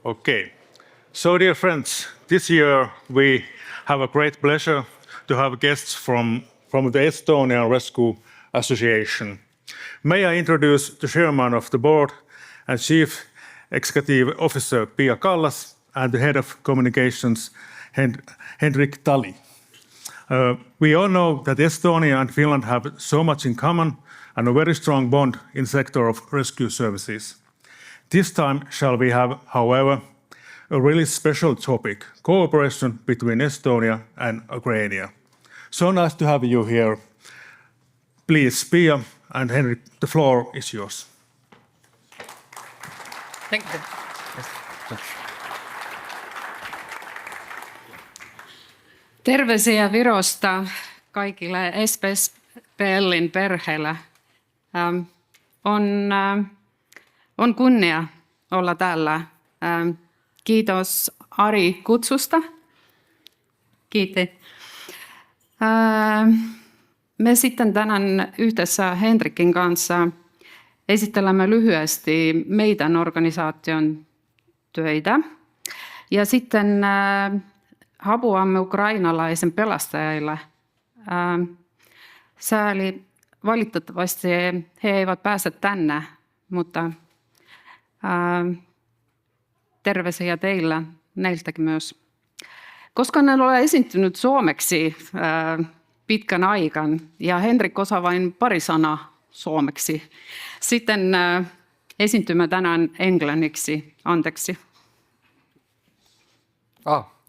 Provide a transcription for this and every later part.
Okay. So, dear friends, this year we have a great pleasure to have guests from the Estonian Rescue Association. May I introduce the chairman of the board and chief executive officer Pia Kallas and the head of communications Hendrik Tali. We all know that Estonia and Finland have so much in common and a very strong bond in the sector of rescue services. This time shall we have, however, a really special topic, cooperation between Estonia and Ukraine. So nice to have you here. Please, Pia and Henrik, the floor is yours. Thank you. Terveisiä Virosta kaikille SSPLin perheille. On kunnia olla täällä. Kiitos Ari kutsusta. Kiitos. Me sitten tänään yhdessä Hendrikin kanssa esittelemme lyhyesti meidän organisaation töitä. Ja sitten hapuamme ukrainalaisen pelastajille. Sääli, valitettavasti he eivät pääse tänne, mutta terveisiä teillä, näiltäkin myös. Koska en ole esiintynyt suomeksi pitkän aikan ja Hendrik osaa vain pari sanaa suomeksi, sitten esiintymme tänään englanniksi. Anteeksi.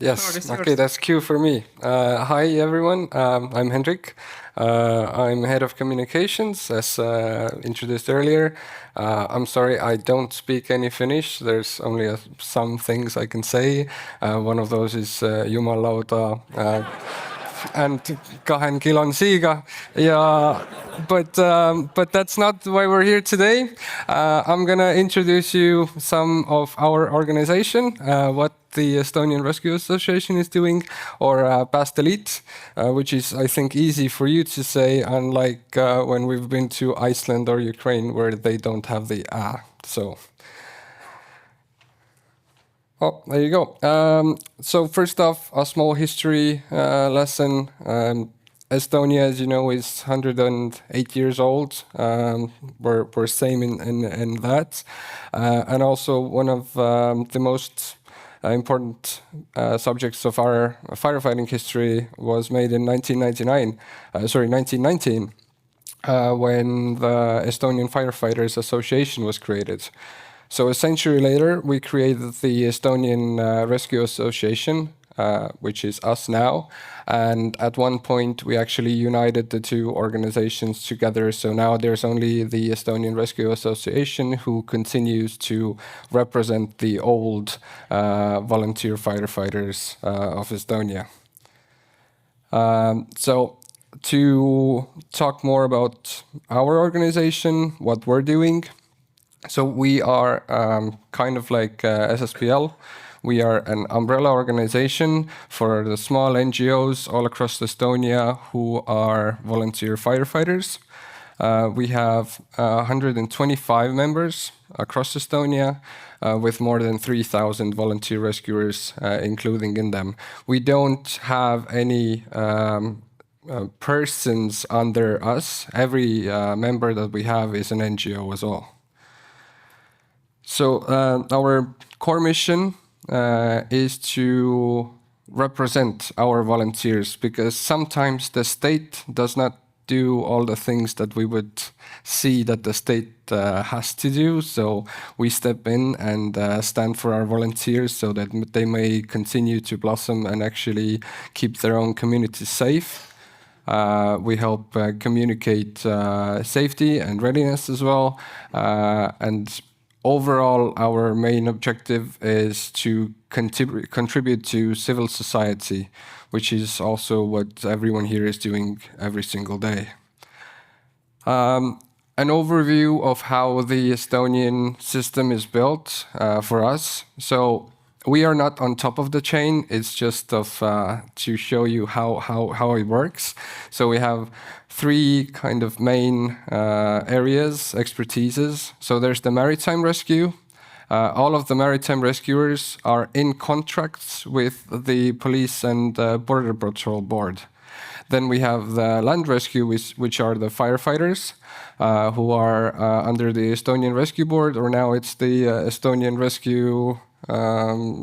Yes, okay, that's cue for me. Hi everyone, I'm Hendrik. I'm head of communications, as introduced earlier. I'm sorry, I don't speak any Finnish. There's only some things I can say. One of those is jumalauta and 2 kilon siiga. Yeah, but that's not why we're here today. I'm gonna introduce you some of our organization, what the Estonian Rescue Association is doing, or Päästeliit, which is, I think, easy for you to say, unlike when we've been to Iceland or Ukraine, where they don't have the So, there you go. So first off, a small history lesson. Estonia, as you know, is 108 years old. We're same in that. And also one of the most important subjects of our firefighting history was made in 1919, when the Estonian Firefighters Association was created. So a century later, we created the Estonian Rescue Association, which is us now. And at one point, we actually united the two organizations together. So now there's only the Estonian Rescue Association who continues to represent the old volunteer firefighters of Estonia. So to talk more about our organization, what we're doing. So we are kind of like SSPL. We are an umbrella organization for the small NGOs all across Estonia who are volunteer firefighters. We have 125 members across Estonia with more than 3,000 volunteer rescuers, including in them. We don't have any persons under us. Every member that we have is an NGO as well. So our core mission is to represent our volunteers, because sometimes the state does not do all the things that we would see that the state has to do. So we step in and stand for our volunteers so that they may continue to blossom and actually keep their own communities safe. We help communicate safety and readiness as well. And overall, our main objective is to contribute to civil society, which is also what everyone here is doing every single day. An overview of how the Estonian system is built for us. So we are not on top of the chain. It's just to show you how it works. So we have 3 kind of main areas, expertises. So there's the maritime rescue, all of the maritime rescuers are in contracts with the police and border patrol board. Then we have the land rescue, which are the firefighters, who are under the Estonian Rescue Board, or now it's the Estonian Rescue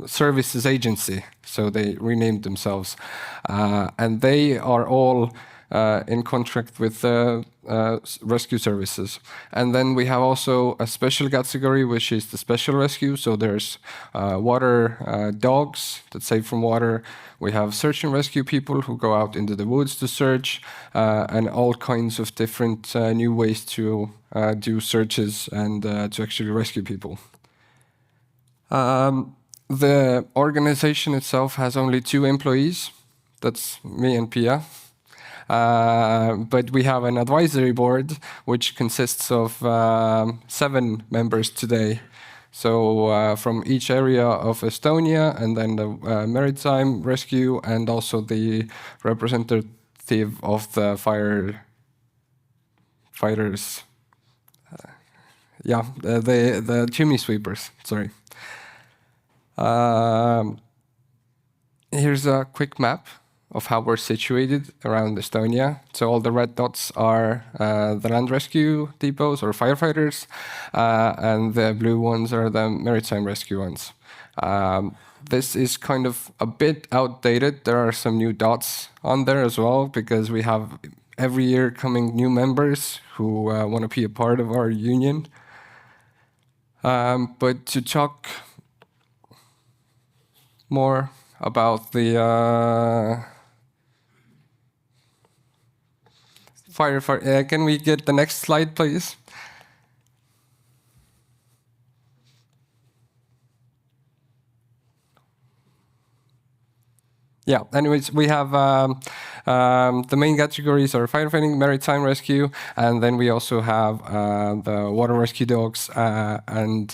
Services Agency, so they renamed themselves. And they are all in contract with the rescue services. And then we have also a special category, which is the special rescue. So there's water dogs that save from water. We have search and rescue people who go out into the woods to search, and all kinds of different new ways to do searches and to actually rescue people. The organization itself has only 2 employees. That's me and Pia. But we have an advisory board which consists of 7 members today. So from each area of Estonia, and then the maritime rescue, and also the representative of the firefighters. The chimney sweepers, sorry. Here's a quick map of how we're situated around Estonia. So all the red dots are the land rescue depots or firefighters, and the blue ones are the maritime rescue ones. This is kind of a bit outdated. There are some new dots on there as well, because we have every year coming new members who want to be a part of our union. But to talk more about the firefighter. Can we get the next slide, please? Yeah, anyways, we have the main categories are firefighting, maritime rescue, and then we also have the water rescue dogs, and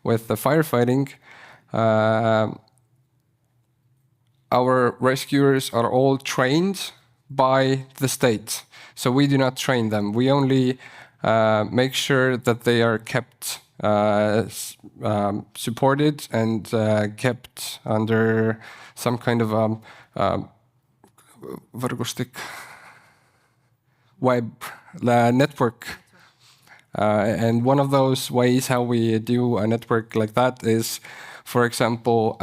with the firefighting, our rescuers are all trained by the state. So we do not train them. We only make sure that they are kept supported and kept under some kind of web network. And one of those ways how we do a network like that is, for example,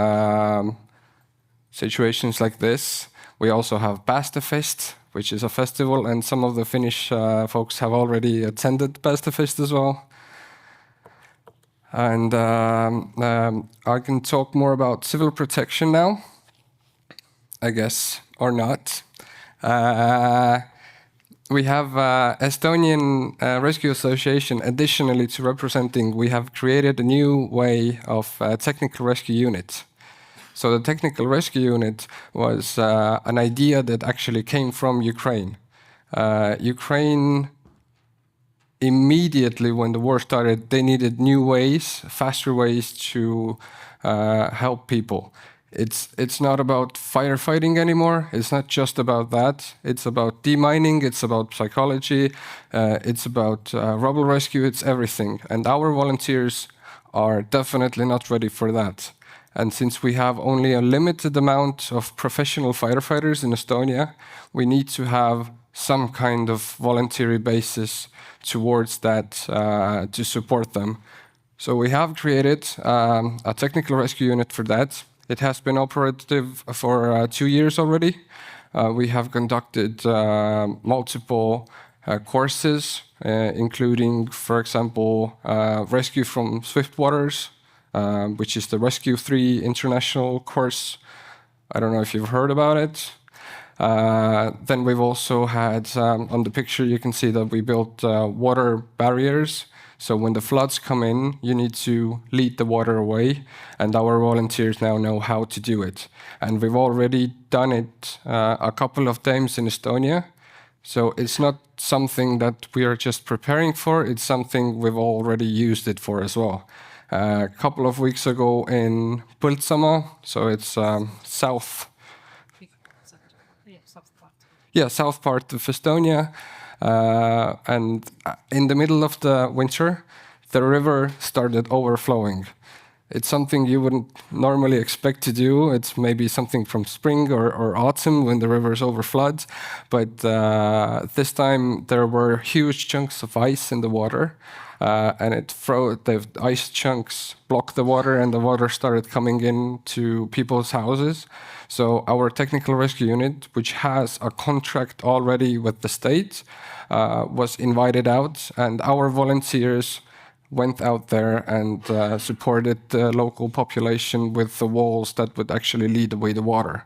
situations like this. We also have Päästefest, which is a festival, and some of the Finnish folks have already attended Päästefest as well. And I can talk more about civil protection now, I guess, or not. We have Estonian Rescue Association. Additionally to representing, we have created a new way of technical rescue unit. So the technical rescue unit was an idea that actually came from Ukraine. Ukraine, immediately when the war started, they needed new ways, faster ways to help people. It's not about firefighting anymore. It's not just about that. It's about demining. It's about psychology. It's about rubble rescue. It's everything. And our volunteers are definitely not ready for that. And since we have only a limited amount of professional firefighters in Estonia, we need to have some kind of voluntary basis towards that to support them. So we have created a technical rescue unit for that. It has been operative for 2 years already. We have conducted multiple courses, including, for example, rescue from swift waters, which is the Rescue 3 international course. I don't know if you've heard about it. Then we've also had, on the picture you can see that we built water barriers. So when the floods come in, you need to lead the water away, and our volunteers now know how to do it. And we've already done it a couple of times in Estonia. So it's not something that we are just preparing for, it's something we've already used it for as well. A couple of weeks ago in Põltsamaa, so it's south part of Estonia, and in the middle of the winter, the river started overflowing. It's something you wouldn't normally expect to do. It's maybe something from spring or autumn when the rivers overflood. But this time there were huge chunks of ice in the water, and the ice chunks blocked the water, and the water started coming into people's houses. So our technical rescue unit, which has a contract already with the state, was invited out, and our volunteers went out there and supported the local population with the walls that would actually lead away the water.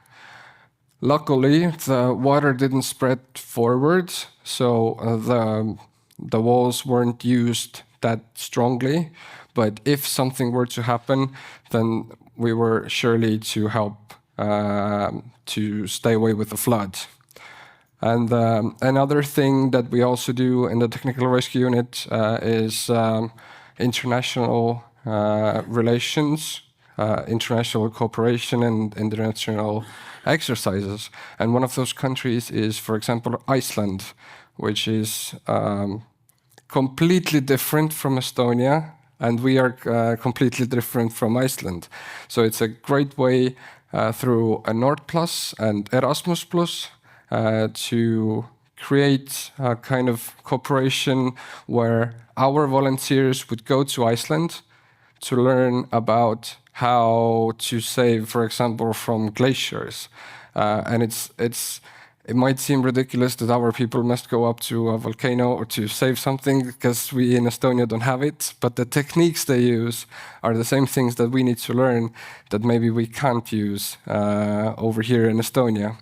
Luckily, the water didn't spread forward, so the walls weren't used that strongly. But if something were to happen, then we were surely to help to stay away with the flood. And another thing that we also do in the technical rescue unit is international relations, international cooperation, and international exercises. And one of those countries is, for example, Iceland, which is completely different from Estonia, and we are completely different from Iceland. So it's a great way through a Nord Plus and Erasmus Plus to create a kind of cooperation where our volunteers would go to Iceland to learn about how to save, for example, from glaciers. And it might seem ridiculous that our people must go up to a volcano or to save something because we in Estonia don't have it, but the techniques they use are the same things that we need to learn that maybe we can't use over here in Estonia.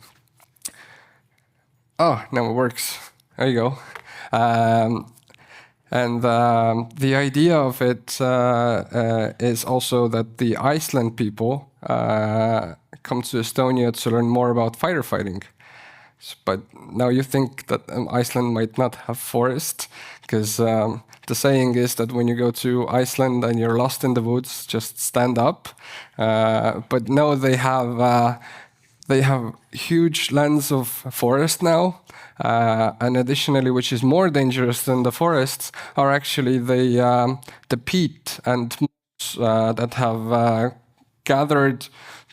Oh, now it works. There you go. The idea of it is also that the Iceland people come to Estonia to learn more about firefighting. But now you think that Iceland might not have forest, because the saying is that when you go to Iceland and you're lost in the woods, just stand up. But no, they have huge lands of forest now, and additionally, which is more dangerous than the forests, are actually the peat and that have gathered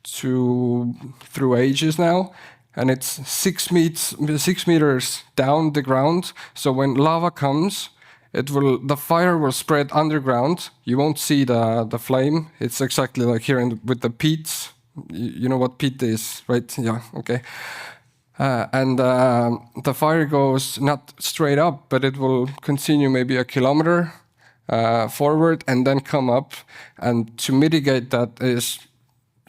through ages now, and it's 6 meters down the ground. So when lava comes, the fire will spread underground. You won't see the flame. It's exactly like here with the peat. You know what peat is, right? Yeah, okay. And the fire goes not straight up, but it will continue maybe a kilometer forward and then come up. And to mitigate that is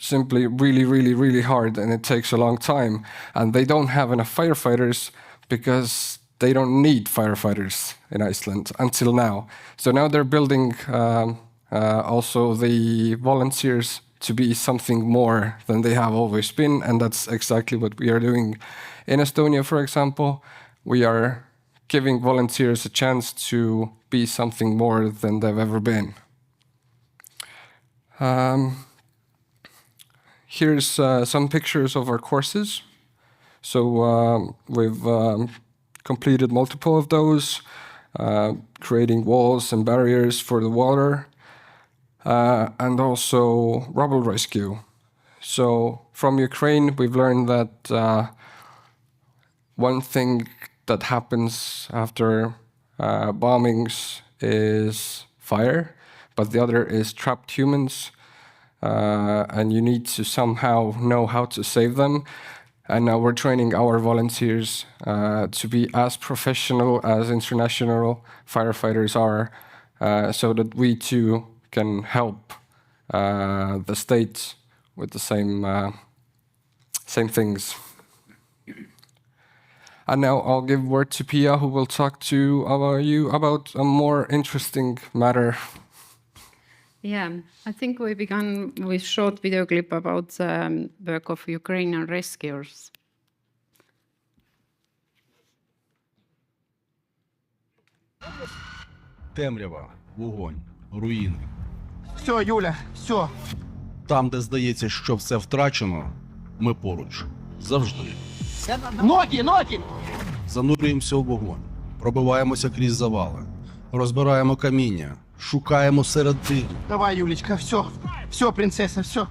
simply really, really, really hard, and it takes a long time. And they don't have enough firefighters because they don't need firefighters in Iceland until now. So now they're building also the volunteers to be something more than they have always been, and that's exactly what we are doing. In Estonia, for example, we are giving volunteers a chance to be something more than they've ever been. Here's some pictures of our courses. So we've completed multiple of those, creating walls and barriers for the water, and also rubble rescue. So from Ukraine, we've learned that one thing that happens after bombings is fire, but the other is trapped humans, and you need to somehow know how to save them. And now we're training our volunteers to be as professional as international firefighters are, so that we too can help the state with the same things. And now I'll give word to Pia, who will talk to you about a more interesting matter. Yeah, I think we began with short video clip about the work of Ukrainian rescuers. Темрява, вогонь, руїни. Все, Юля, все. Там, де здається, що все втрачено, ми поруч. Завжди. Ноги, ноги! Занурюємося у вогонь, пробиваємося крізь завали, розбираємо каміння, Шукаємо серед диву. Давай, Юлечка, все. Все, принцесса, все.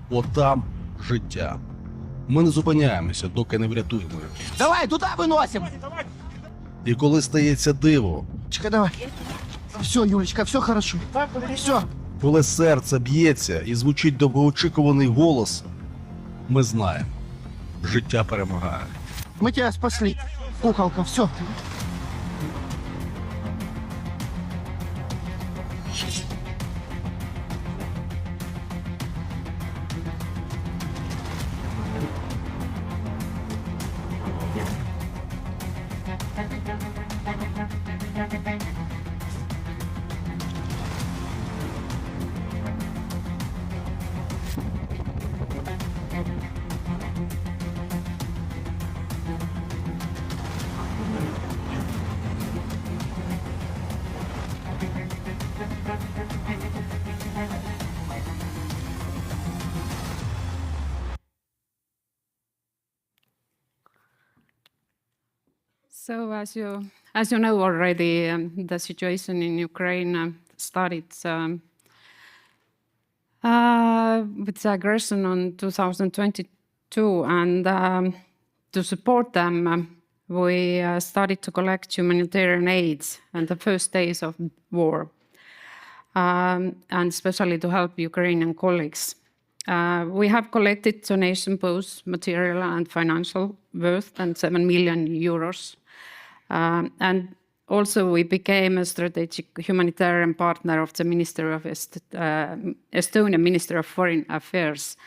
Отам життя. Ми не зупиняємося, доки не врятуємо його. Давай, туда выносим. І коли стається диво, Юлечка, давай. Все, Юлечка, все хорошо. Все. коли серце б'ється і звучить довгоочікуваний голос, ми знаємо, життя перемагає. Мы тебя спасли. Куколка, все. So as you know already, the situation in Ukraine started with the aggression on 2022, and to support them, we started to collect humanitarian aid in the first days of war, and especially to help Ukrainian colleagues. We have collected donation both material and financial worth than 7 million euros. And also we became a strategic humanitarian partner of the Estonian Ministry of Foreign Affairs.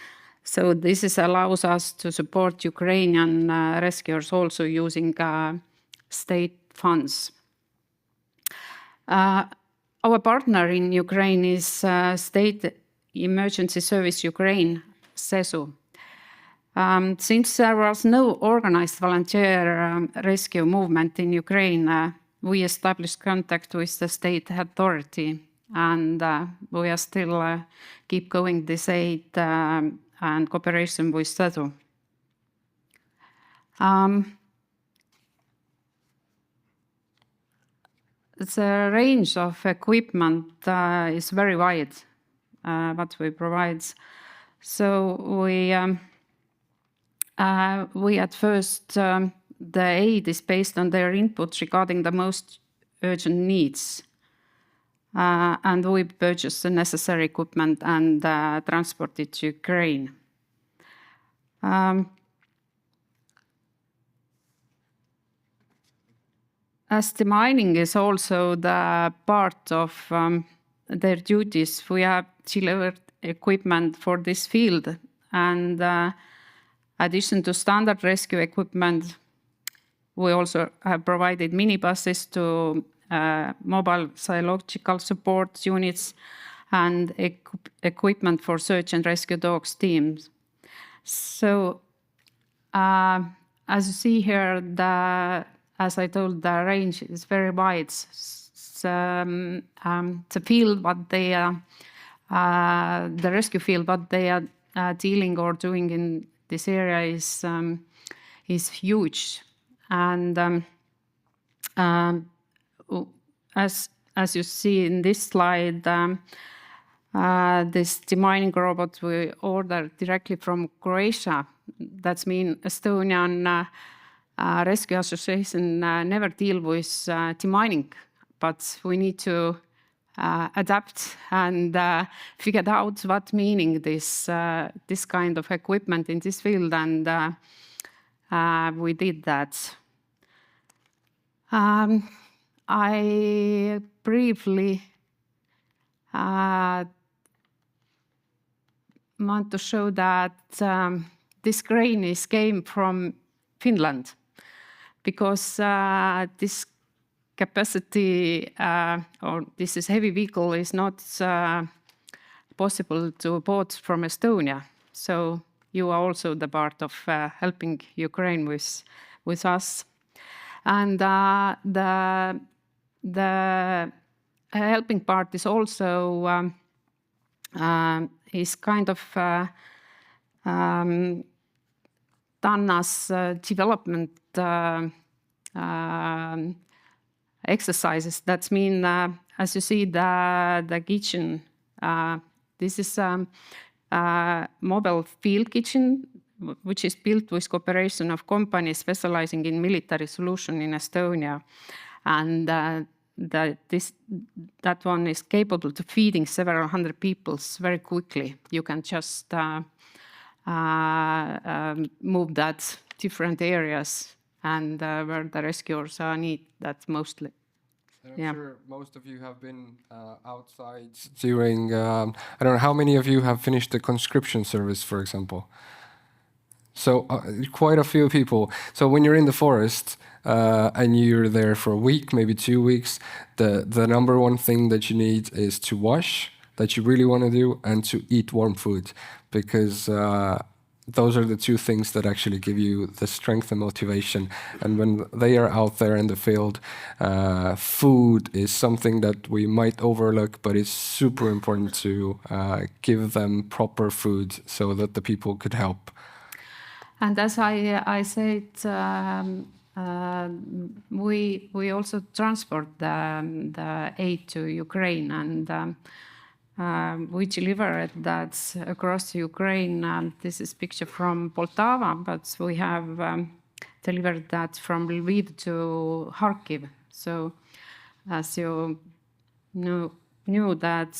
So this allows us to support Ukrainian rescuers also using state funds. Our partner in Ukraine is State Emergency Service Ukraine, SESU. Since there was no organized volunteer rescue movement in Ukraine, we established contact with the state authority, and we are still keep going this aid and cooperation with SESU. The range of equipment is very wide, what we provide. So we at first, the aid is based on their input regarding the most urgent needs. And we purchase the necessary equipment and transport it to Ukraine. As the mining is also the part of their duties, we have delivered equipment for this field, and addition to standard rescue equipment, we also have provided minibuses to mobile psychological support units and equipment for search and rescue dogs teams. So as you see here, as I told, the range is very wide. The field, what they the rescue field, what they are dealing or doing in this area is huge, and as you see in this slide, this demining robot we ordered directly from Croatia. That means Estonian Rescue Association never deal with demining, but we need to adapt and figure out what meaning this kind of equipment in this field, and we did that. I briefly want to show that this crane came from Finland, because this capacity or this is heavy vehicle is not possible to board from Estonia. So you are also the part of helping Ukraine with us. And the helping part is also is kind of done as development exercises. That means as you see, the kitchen, this is a mobile field kitchen, which is built with cooperation of companies specializing in military solution in Estonia. And that one is capable to feeding several hundred people very quickly. You can just move that different areas and where the rescuers need that mostly. I'm sure most of you have been outside during, I don't know, how many of you have finished the conscription service, for example? So quite a few people. So when you're in the forest and you're there for a week, maybe 2 weeks, the number one thing that you need is to wash, that you really want to do, and to eat warm food, because those are the two things that actually give you the strength and motivation. And when they are out there in the field, food is something that we might overlook, but it's super important to give them proper food so that the people could help. And as I said, we also transport the aid to Ukraine, and we deliver that across Ukraine. This is a picture from Poltava, but we have delivered that from Lviv to Kharkiv. So as you knew that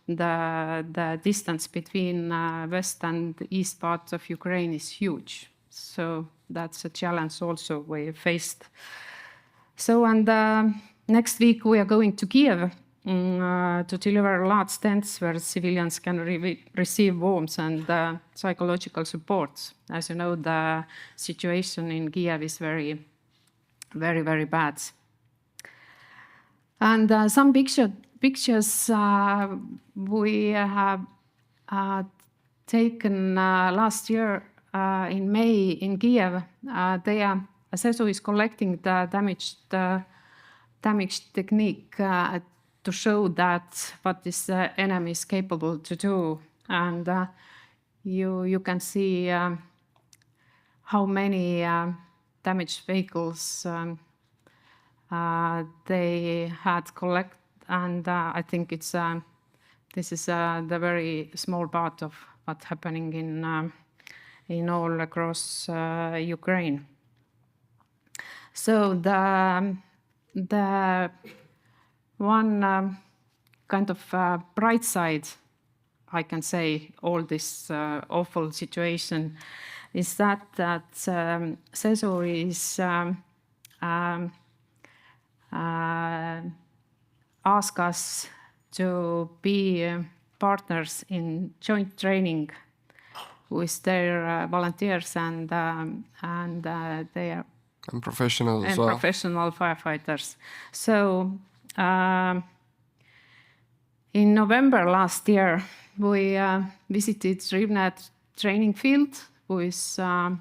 the distance between west and east part of Ukraine is huge. So that's a challenge also we faced. So, and next week we are going to Kiev to deliver large tents where civilians can receive warmth and psychological support. As you know, the situation in Kiev is very, very, very bad. And some pictures we have taken last year in May in Kiev. SSO is collecting the damaged technique to show that what this enemy is capable to do. And you can see how many damaged vehicles they had collected. And I think this is the very small part of what's happening in all across Ukraine. So the one kind of bright side, I can say, all this awful situation, is that SSO is ask us to be partners in joint training with their volunteers and their professionals as well. Professional firefighters. So in November last year, we visited Rivne training field with 12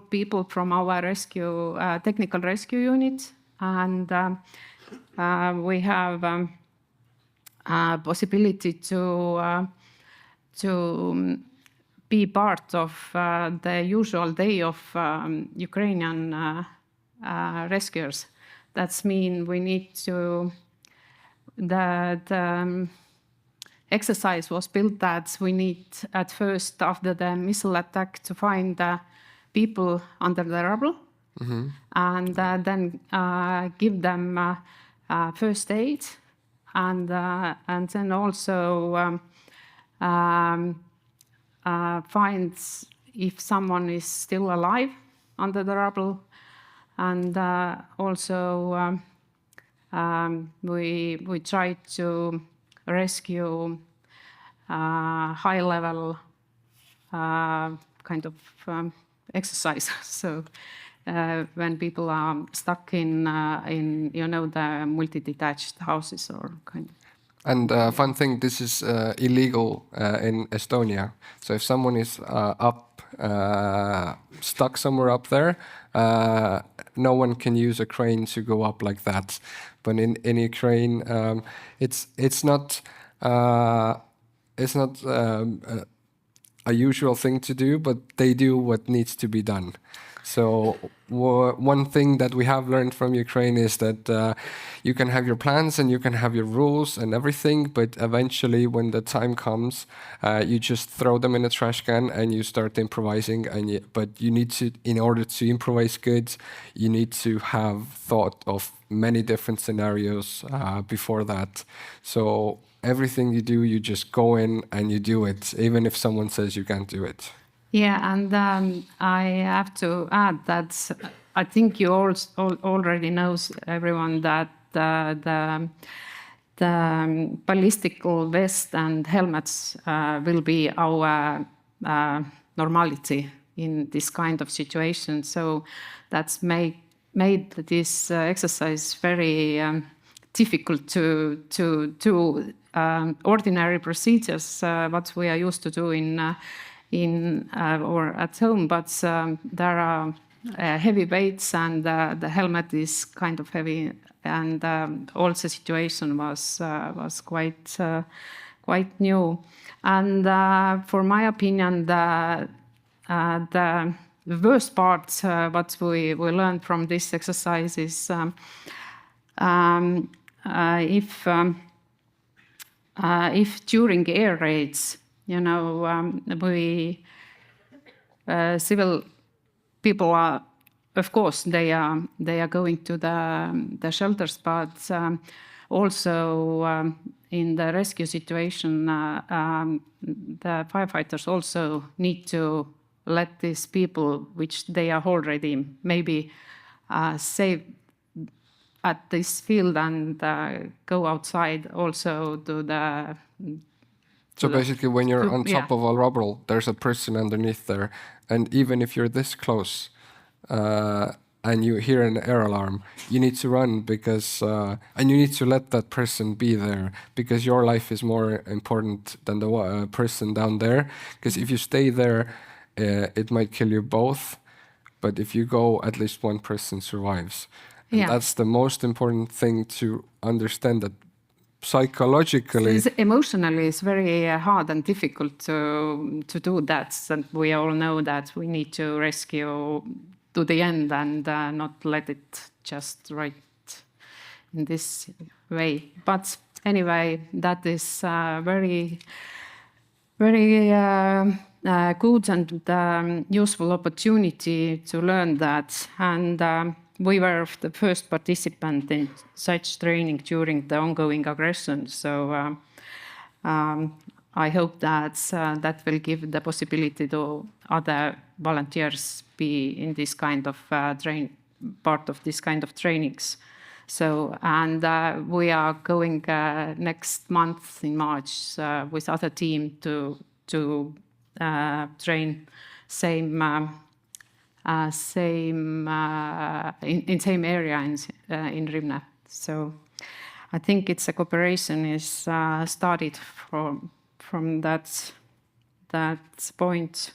people from our technical rescue unit, and we have possibility to be part of the usual day of Ukrainian rescuers. That means we need to. The exercise was built that we need at first, after the missile attack, to find the people under the rubble, and then give them first aid, and then also find if someone is still alive under the rubble, and also we try to rescue high-level kind of exercise. So when people are stuck in the multi-detached houses or kind of. And fun thing, this is illegal in Estonia. So if someone is stuck somewhere up there, no one can use a crane to go up like that. But in Ukraine, it's not a usual thing to do, but they do what needs to be done. So one thing that we have learned from Ukraine is that you can have your plans and you can have your rules and everything, but eventually when the time comes, you just throw them in a trash can and you start improvising. But you need to, in order to improvise good, you need to have thought of many different scenarios before that. So everything you do, you just go in and you do it, even if someone says you can't do it. Yeah, and I have to add that I think you already know, everyone, that the ballistical vest and helmets will be our normality in this kind of situation. So that's made this exercise very difficult to do ordinary procedures, what we are used to do in or at home, but there are heavy weights and the helmet is kind of heavy, and also situation was quite new. And for my opinion, the worst part what we learned from this exercise is if during air raids, we civil people are, of course, they are going to the shelters, but also in the rescue situation, the firefighters also need to let these people, which they are already maybe saved at this field, and go outside also to the. So basically, when you're on top of a rubble, there's a person underneath there, and even if you're this close and you hear an air alarm, you need to run because, and you need to let that person be there because your life is more important than the person down there. Because if you stay there, it might kill you both, but if you go, at least one person survives. And that's the most important thing to understand, that psychologically, emotionally, it's very hard and difficult to do that. And we all know that we need to rescue to the end and not let it just right in this way. But anyway, that is very, very good and useful opportunity to learn that. And we were the first participant in such training during the ongoing aggression. So I hope that that will give the possibility to other volunteers be in this kind of part of this kind of trainings. So, and we are going next month in March with other team to train same in same area in Rivne. So I think it's a cooperation is started from that point.